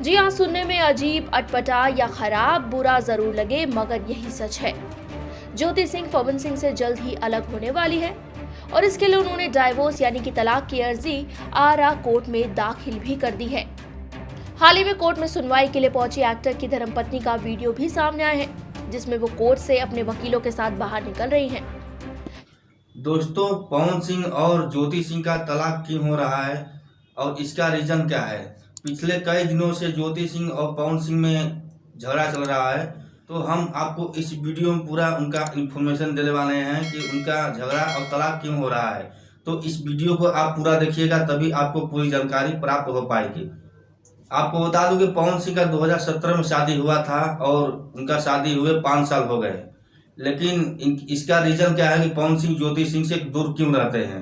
जी हाँ, सुनने में अजीब, अटपटा या खराब, बुरा जरूर लगे, मगर यही सच है। ज्योति सिंह पवन सिंह से जल्द ही अलग होने वाली है और इसके लिए उन्होंने डाइवोर्स यानी कि तलाक की अर्जी आरा कोर्ट में दाखिल भी कर दी है। हाल ही में कोर्ट में सुनवाई के लिए पहुंची एक्टर की धर्मपत्नी का वीडियो भी सामने आया है, जिसमें वो कोर्ट से अपने वकीलों के साथ बाहर निकल रही हैं। दोस्तों, पवन सिंह और ज्योति सिंह का तलाक क्यों हो रहा है और इसका रीजन क्या है? पिछले कई दिनों से ज्योति सिंह और पवन सिंह में झगड़ा चल रहा है, तो हम आपको इस वीडियो में पूरा उनका इन्फॉर्मेशन देने वाले हैं कि उनका झगड़ा और तलाक क्यों हो रहा है। तो इस वीडियो को आप पूरा देखिएगा, तभी आपको पूरी जानकारी प्राप्त हो पाएगी। आपको बता दूं कि पवन सिंह का 2017 में शादी हुआ था और उनका शादी हुए 5 साल हो गए, लेकिन इसका रीजन क्या है कि पवन सिंह ज्योति सिंह से दूर क्यों रहते हैं।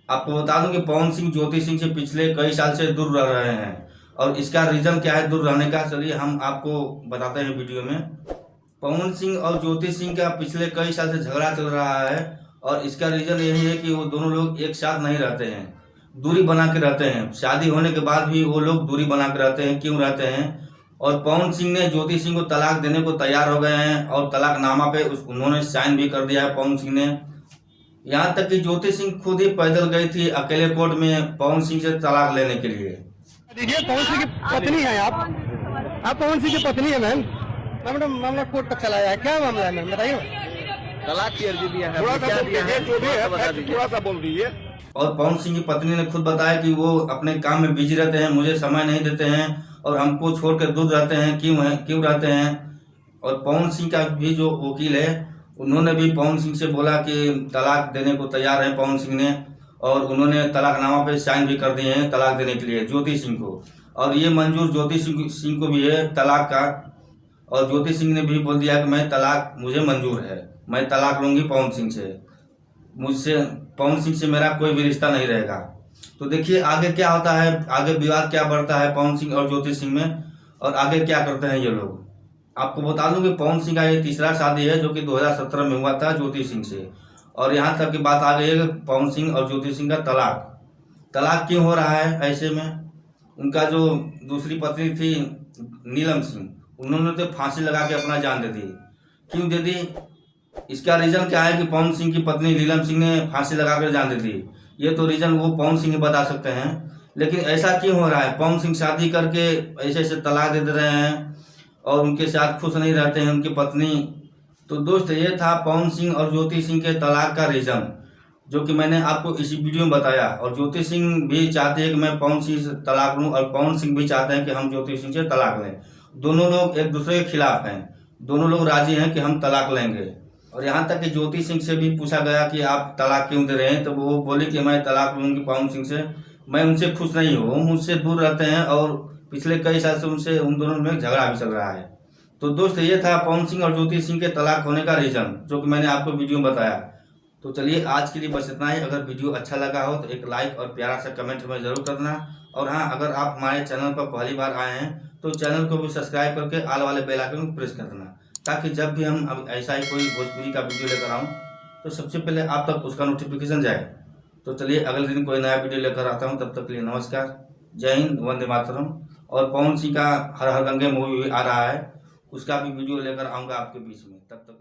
आपको बता दूं कि पवन सिंह ज्योति सिंह से पिछले कई साल से दूर रह रहे हैं और इसका रीजन क्या है दूर रहने का, चलिए हम आपको बताते हैं वीडियो में। पवन सिंह और ज्योति सिंह का पिछले कई साल से झगड़ा चल रहा है और इसका रीजन यही है कि वो दोनों लोग एक साथ नहीं रहते हैं, दूरी बना के रहते हैं। शादी होने के बाद भी वो लोग दूरी बना के रहते हैं। क्यों रहते हैं? और पवन सिंह ने ज्योति सिंह को तलाक देने को तैयार हो गए हैं और तलाकनामा पे उन्होंने साइन भी कर दिया है पवन सिंह ने। यहाँ तक कि ज्योति सिंह खुद ही पैदल गई थी अकेले कोर्ट में पवन सिंह से तलाक लेने के लिए। पवन सिंह की पत्नी है आप पवन सिंह की पत्नी है मैम। मैडम मामला कोर्ट तक चलाया है, क्या मामला है मैम बताइए। तलाक की अर्जी दिया है, थोड़ा सा बोल दीजिए। और पवन सिंह की पत्नी ने खुद बताया कि वो अपने काम में बिजी रहते हैं, मुझे समय नहीं देते हैं और हमको छोड़कर दूर रहते हैं। क्यों रहते हैं? और पवन सिंह का भी जो वकील है उन्होंने भी पवन सिंह से बोला कि तलाक देने को तैयार है पवन सिंह ने, और उन्होंने तलाकनामा पे साइन भी कर दिए हैं तलाक देने के लिए ज्योति सिंह को। और ये मंजूर ज्योति सिंह को भी है तलाक का, और ज्योति सिंह ने भी बोल दिया कि मैं तलाक मुझे मंजूर है, मैं तलाक लूंगी पवन सिंह से, मुझसे पवन सिंह से मेरा कोई भी रिश्ता नहीं रहेगा। तो देखिए आगे क्या होता है, आगे विवाद क्या बढ़ता है पवन सिंह और ज्योति सिंह में, और आगे क्या करते हैं ये लोग। आपको बता दूं कि पवन सिंह का ये तीसरा शादी है जो कि 2017 में हुआ था ज्योति सिंह से। और यहाँ तक की बात आ गई है कि पवन सिंह और ज्योति सिंह का तलाक क्यों हो रहा है ऐसे में। उनका जो दूसरी पत्नी थी नीलम सिंह, उन्होंने तो फांसी लगा के अपना जान दे दी। क्यों दे दी? इसका रीजन क्या है कि पवन सिंह की पत्नी नीलम सिंह ने फांसी लगाकर जान दे दी। ये तो रीजन वो पवन सिंह बता सकते हैं, लेकिन ऐसा क्यों हो रहा है? पवन सिंह शादी करके ऐसे तलाक दे रहे हैं और उनके साथ खुश नहीं रहते हैं उनकी पत्नी। तो दोस्त, ये था पवन सिंह और ज्योति सिंह के तलाक का रीजन, जो कि मैंने आपको इसी वीडियो में बताया। और ज्योति सिंह भी चाहते हैं कि मैं पवन सिंह से तलाक लूं और पवन सिंह भी चाहते हैं कि हम ज्योति सिंह से तलाक लें। दोनों लोग एक दूसरे के खिलाफ हैं, दोनों लोग राजी हैं कि हम तलाक लेंगे। और यहाँ तक कि ज्योति सिंह से भी पूछा गया कि आप तलाक क्यों दे रहे हैं, तो वो बोली कि मैं तलाक लूंगी पवन सिंह से, मैं उनसे खुश नहीं हूँ, मुझसे दूर रहते हैं और पिछले कई साल से उन दोनों में झगड़ा भी चल रहा है। तो दोस्त, ये था पवन सिंह और ज्योति सिंह के तलाक होने का रीजन, जो कि मैंने आपको वीडियो में बताया। तो चलिए आज के लिए बस इतना ही। अगर वीडियो अच्छा लगा हो तो एक लाइक और प्यारा सा कमेंट हमें जरूर करना। और हाँ, अगर आप हमारे चैनल पर पहली बार आए हैं तो चैनल को भी सब्सक्राइब करके आल वाले बेल आइकन को प्रेस कर देना, ताकि जब भी हम अब ऐसा ही कोई भोजपुरी का वीडियो लेकर आऊँ तो सबसे पहले आप तक उसका नोटिफिकेशन जाए। तो चलिए अगले दिन कोई नया वीडियो लेकर आता हूँ, तब तक के लिए नमस्कार, जय हिंद, वंदे मातरम। और पवन सिंह का हर हर गंगे मूवी आ रहा है, उसका भी वीडियो लेकर आऊँगा आपके बीच में, तब तक